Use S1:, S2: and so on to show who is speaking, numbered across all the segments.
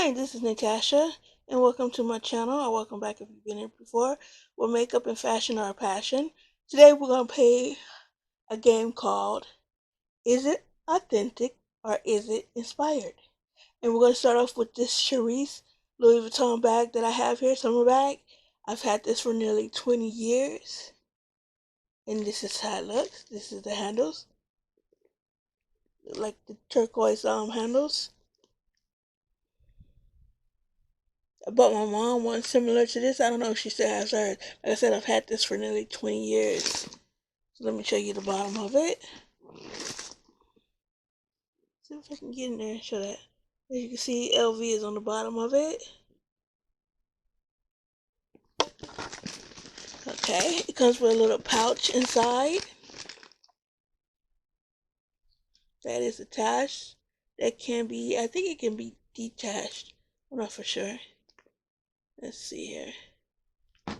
S1: Hi, this is Natasha, and welcome to my channel, or welcome back if you've been here before, where makeup and fashion are a passion. Today we're going to play a game called Is It Authentic or Is It Inspired? And we're going to start off with this Charisse Louis Vuitton bag that I have here, summer bag. I've had this for nearly 20 years, and this is how it looks. This is the handles, like the turquoise handles. I bought my mom one similar to this. I don't know if she still has hers. Like I said, I've had this for nearly 20 years. So let me show you the bottom of it. See if I can get in there and show that. As you can see, LV is on the bottom of it. Okay, it comes with a little pouch inside that is attached. That can be, I think it can be detached. I'm not for sure. Let's see here. And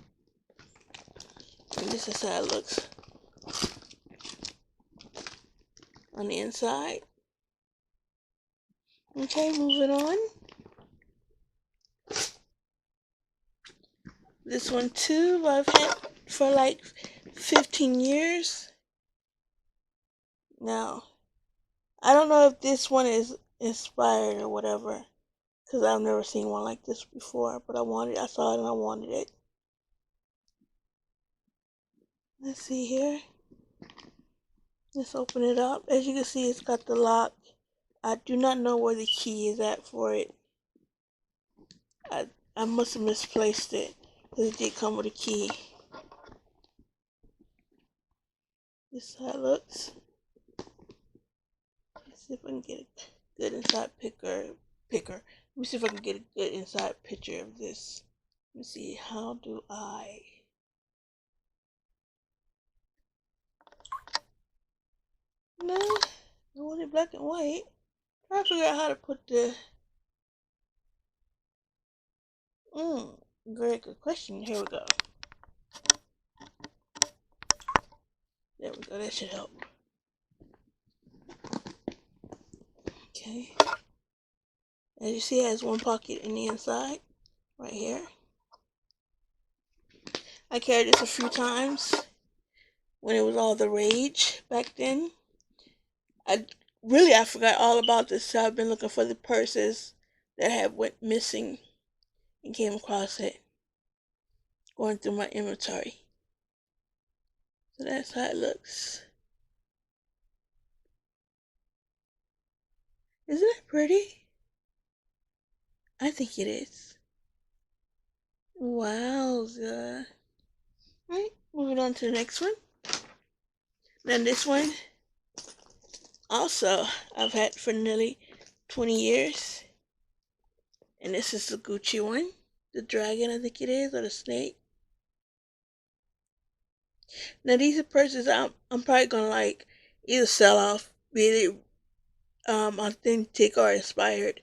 S1: this is how it looks on the inside. Okay, moving on. This one too, I've had for like 15 years. Now, I don't know if this one is inspired or whatever, because I've never seen one like this before, but I saw it and I wanted it. Let's see here. Let's open it up. As you can see, it's got the lock. I do not know where the key is at for it. I must have misplaced it, because it did come with a key. This is how it looks. Let's see if I can get a good inside picker. Let me see if I can get a good inside picture of this. Let me see, how do I... No, I want it black and white. Try to figure out how to put the... Very good question. Here we go. There we go, that should help. Okay. As you see, it has one pocket in the inside, right here. I carried this a few times when it was all the rage back then. I forgot all about this, so I've been looking for the purses that have went missing and came across it, going through my inventory. So that's how it looks. Isn't it pretty? I think it is. Wowza. Alright, moving on to the next one. Then this one, also, I've had for nearly 20 years. And this is the Gucci one. The dragon, I think it is, or the snake. Now these are purses I'm probably gonna like either sell off, be it authentic or inspired.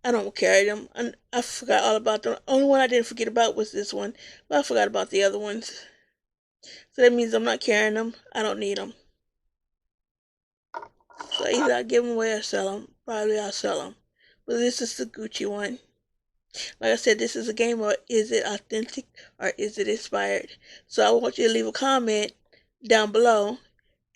S1: I don't carry them. I forgot all about them. Only one I didn't forget about was this one, but I forgot about the other ones. So that means I'm not carrying them. I don't need them. So either I give them away or sell them. Probably I'll sell them. But this is the Gucci one. Like I said, this is a game of is it authentic or is it inspired? So I want you to leave a comment down below.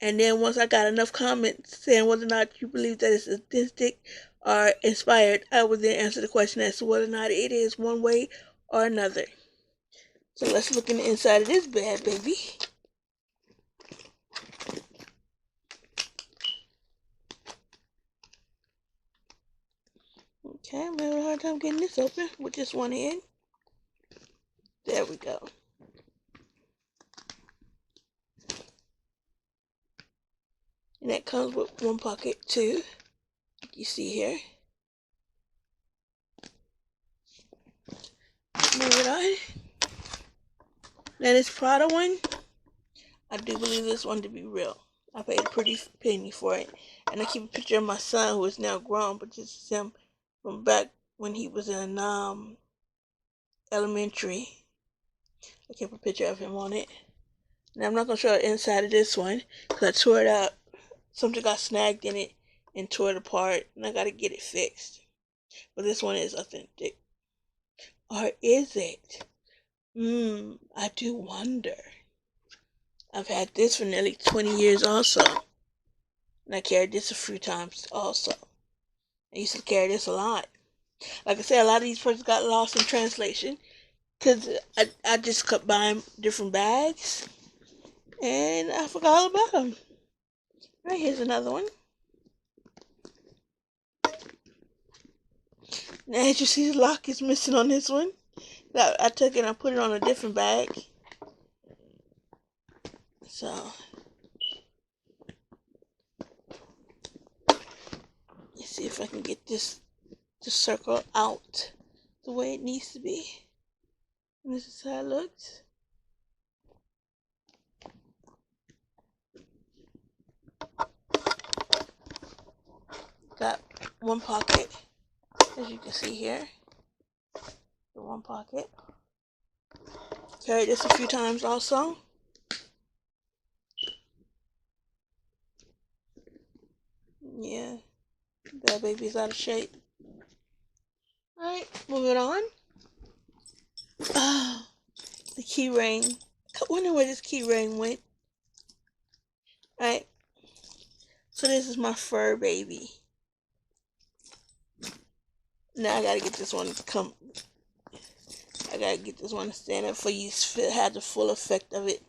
S1: And then once I got enough comments saying whether or not you believe that it's authentic or inspired, I will then answer the question as to whether or not it is one way or another. So let's look in the inside of this bad baby. Okay, I'm having a hard time getting this open with this one end. There we go. And that comes with one pocket too. You see here. Move it on. Now this Prada one, I do believe this one to be real. I paid a pretty penny for it. And I keep a picture of my son who is now grown, but this is him from back when he was in elementary. I kept a picture of him on it. Now I'm not going to show the inside of this one because I tore it up. Something got snagged in it and tore it apart, and I got to get it fixed. but this one is authentic. Or is it? I do wonder. I've had this for nearly 20 years also. And I carried this a few times also. I used to carry this a lot. Like I said, a lot of these purses got lost in translation because I just kept buying different bags and I forgot all about them. Alright, here's another one. Now, as you see, the lock is missing on this one. I took it and I put it on a different bag. So, let's see if I can get this to circle out the way it needs to be. And this is how it looks. Got one pocket, as you can see here. The one pocket. Carried this a few times also. Yeah, that baby's out of shape. Alright, moving on. Oh, the key ring. I wonder where this key ring went. Alright, so this is my fur baby. Now I gotta get this one to come. I gotta get this one to stand up for you to have the full effect of it.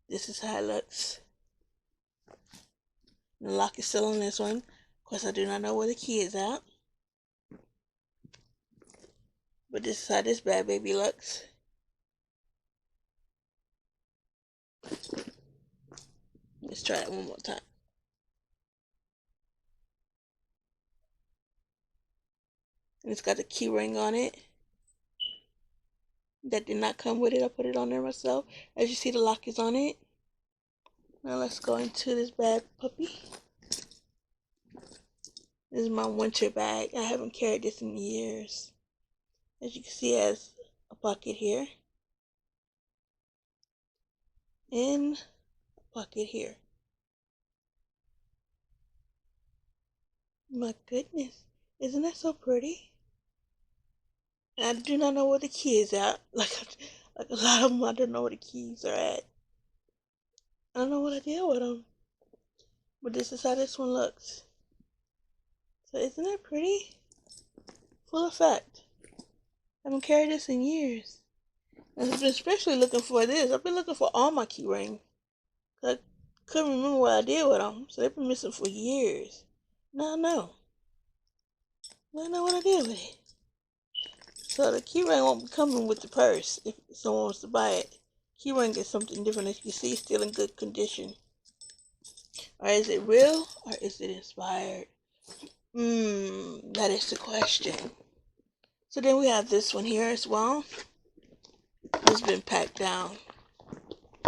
S1: This is how it looks. The lock is still on this one. Of course, I do not know where the key is at. But this is how this bad baby looks. Let's try it one more time. And it's got the key ring on it. That did not come with it. I put it on there myself. As you see, the lock is on it. Now let's go into this bad puppy. This is my winter bag. I haven't carried this in years. As you can see, it has a pocket here. And a pocket here. My goodness. Isn't that so pretty? And I do not know where the key is at. Like a lot of them, I don't know where the keys are at. I don't know what I did with them. But this is how this one looks. So isn't that pretty? Full effect. I haven't carried this in years. And I've been especially looking for this. I've been looking for all my key rings. I couldn't remember what I did with them. So they've been missing for years. Now I know. Now I know what I did with it. So the key ring won't be coming with the purse if someone wants to buy it. Key ring is something different, as you can see, still in good condition. Or is it real or is it inspired? That is the question. So then we have this one here as well. It's been packed down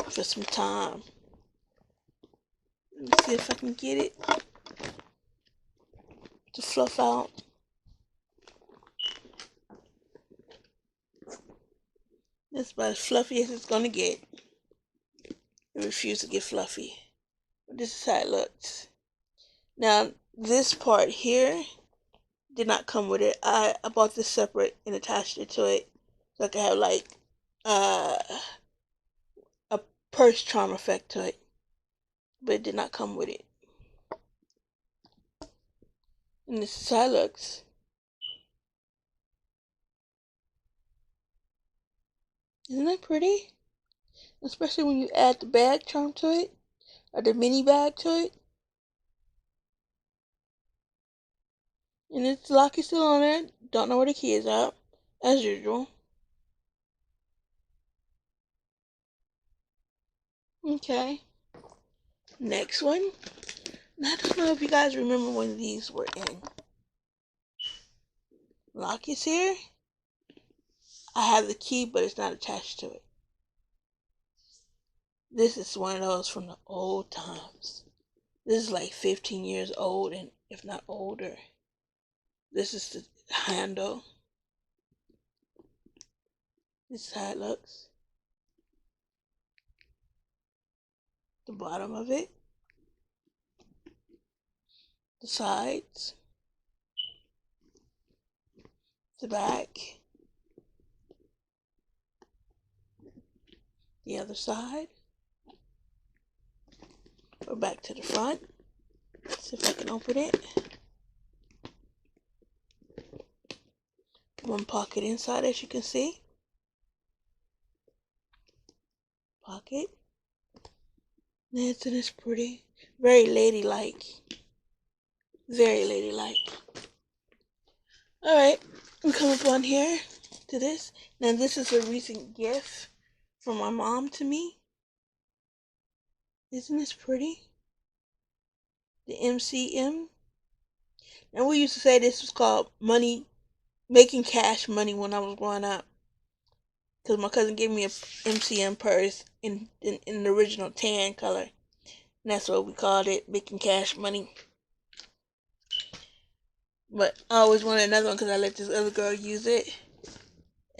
S1: for some time. Let me see if I can get it to fluff out. It's about as fluffy as it's gonna get. It refused to get fluffy. But this is how it looks. Now this part here did not come with it. I bought this separate and attached it to it so I could have like a purse charm effect to it. But it did not come with it. And this is how it looks. Isn't that pretty? Especially when you add the bag charm to it, or the mini bag to it. And its lock is still on there. Don't know where the key is at, as usual. Okay. Next one. Now, I don't know if you guys remember when these were in. Lock is here. I have the key, but it's not attached to it. This is one of those from the old times. This is like 15 years old, and if not older. This is the handle. This is how it looks. The bottom of it. the sides, the back, the other side. We're back to the front. See if I can open it. One pocket inside, as you can see. Pocket. Isn't this pretty? Very ladylike. Very ladylike. Alright, we come up on here to this. Now this is a recent gift from my mom to me. Isn't this pretty? The MCM. Now we used to say this was called money, making cash money when I was growing up. Because my cousin gave me a MCM purse in the original tan color. And that's what we called it, making cash money. But I always wanted another one because I let this other girl use it.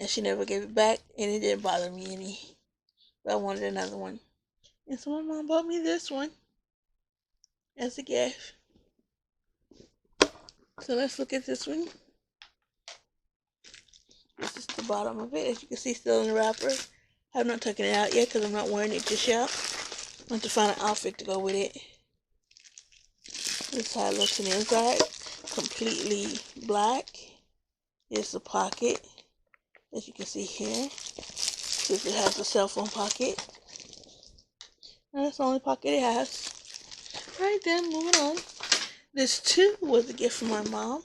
S1: And she never gave it back. And it didn't bother me any. But I wanted another one. And so my mom bought me this one as a gift. So let's look at this one. This is the bottom of it. As you can see, still in the wrapper. I'm not taking it out yet because I'm not wearing it just yet. I want to find an outfit to go with it. This is how it looks on the inside. Completely black. Here's the pocket, as you can see here. This it has a cell phone pocket. And that's the only pocket it has. Alright then, moving on. This too was a gift from my mom,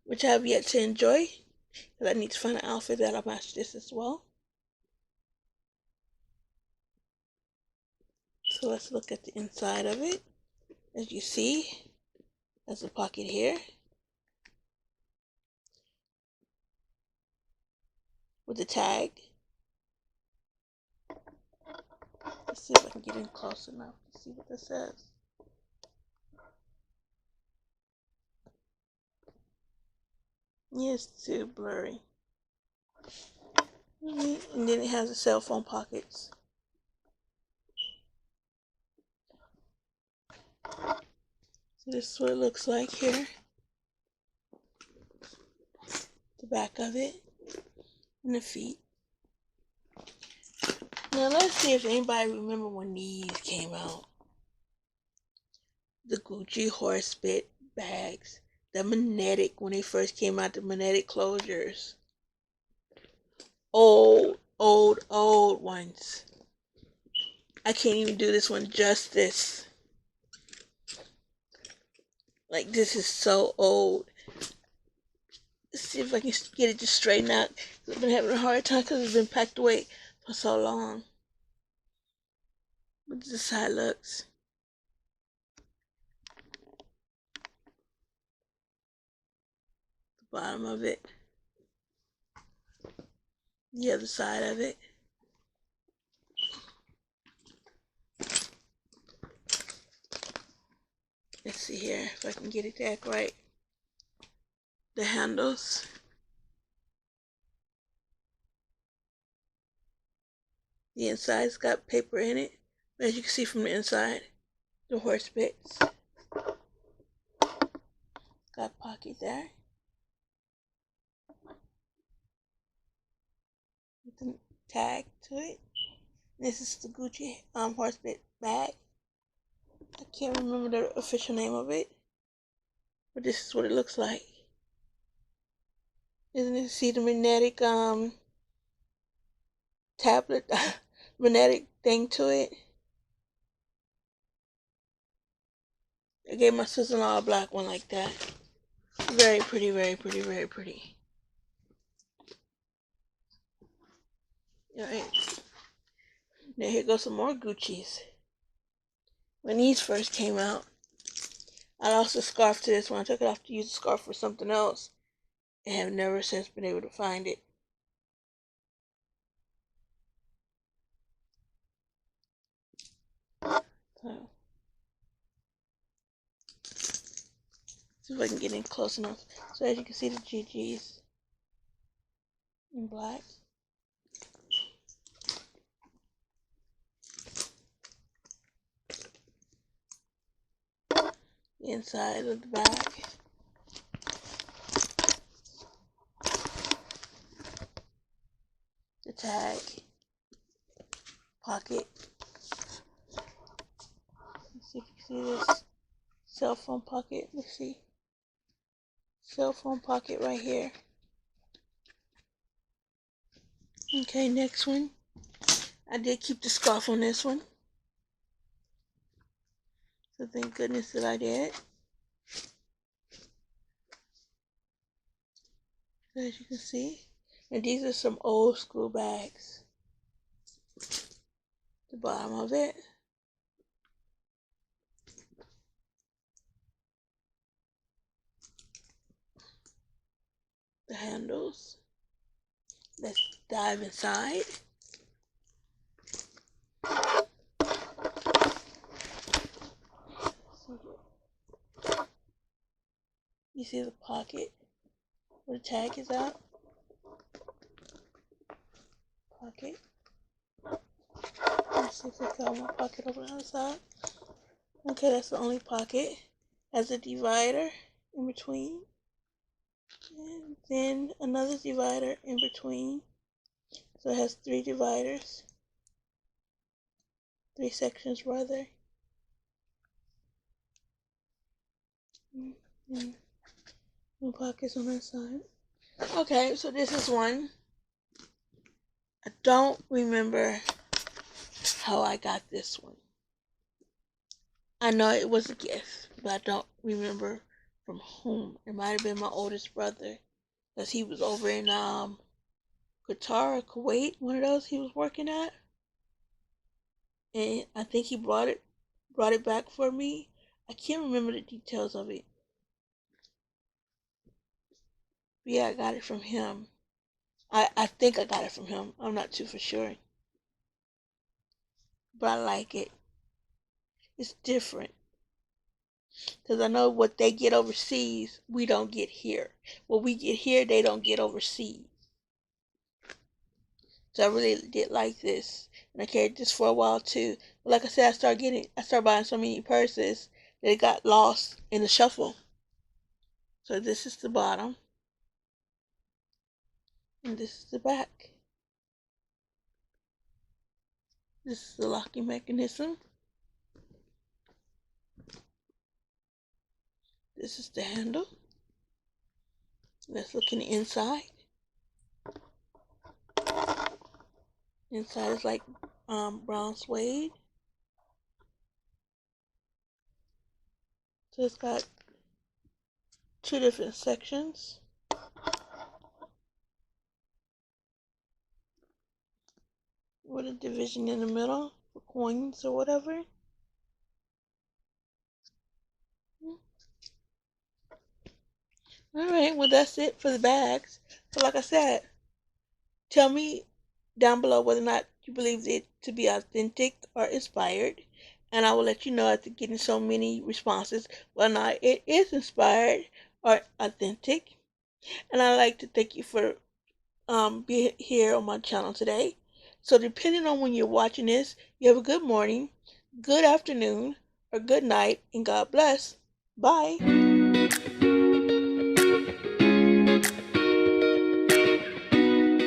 S1: which I have yet to enjoy, because I need to find an outfit that'll match this as well. So let's look at the inside of it. As you see, there's a pocket here with the tag. Let's see if I can get in close enough to see what this says. Yeah, it's too blurry. And then it has the cell phone pockets. So this is what it looks like here. The back of it. And the feet. Now let's see if anybody remember when these came out. The Gucci Horsebit bags. The magnetic, when they first came out, the magnetic closures. Old ones. I can't even do this one justice. Like, this is so old. Let's see if I can get it just straightened out. I've been having a hard time because it's been packed away for so long. But this is how it looks. The bottom of it. The other side of it. Let's see here if I can get it to act right. The handles. The inside's got paper in it. As you can see from the inside, the horse bits. Got a pocket there. With the tag to it. This is the Gucci horsebit bag. I can't remember the official name of it, but this is what it looks like. Isn't it? See the magnetic tablet, magnetic thing to it. I gave my sister-in-law a black one like that. Very pretty, very pretty, very pretty. Alright. Now here goes some more Gucci's. When these first came out, I lost a scarf to this one. I took it off to use the scarf for something else, and have never since been able to find it. So, see if I can get in close enough. So as you can see, the GG's in black. inside of the bag. The tag, pocket. Let's see if you see this cell phone pocket. Let's see. Cell phone pocket right here. Okay, next one. I did keep the scarf on this one. So thank goodness that I did. So as you can see. And these are some old school bags. The bottom of it. The handles. Let's dive inside. You see the pocket where the tag is out? Pocket. Let's see if I got my pocket over the outside. Okay, that's the only pocket. Has a divider in between. And then another divider in between. So it has 3 dividers. 3 sections rather. And pockets on that side. Okay, so this is one. I don't remember how I got this one. I know it was a gift, but I don't remember from whom. It might have been my oldest brother, because he was over in Qatar or Kuwait, one of those he was working at. And I think he brought it back for me. I can't remember the details of it. But yeah, I got it from him. I think I got it from him. I'm not too for sure. But I like it. It's different. Because I know what they get overseas, we don't get here. What we get here, they don't get overseas. So I really did like this. And I carried this for a while too. But like I said, I started buying so many purses that it got lost in the shuffle. So this is the bottom. And this is the back. This is the locking mechanism. This is the handle. Let's look in the inside. Inside is like brown suede. So it's got 2 different sections. With a division in the middle for coins or whatever. Alright, well that's it for the bags. So like I said, tell me down below whether or not you believe it to be authentic or inspired. And I will let you know after getting so many responses whether or not it is inspired or authentic. And I'd like to thank you for being here on my channel today. So depending on when you're watching this, you have a good morning, good afternoon, or good night, and God bless. Bye.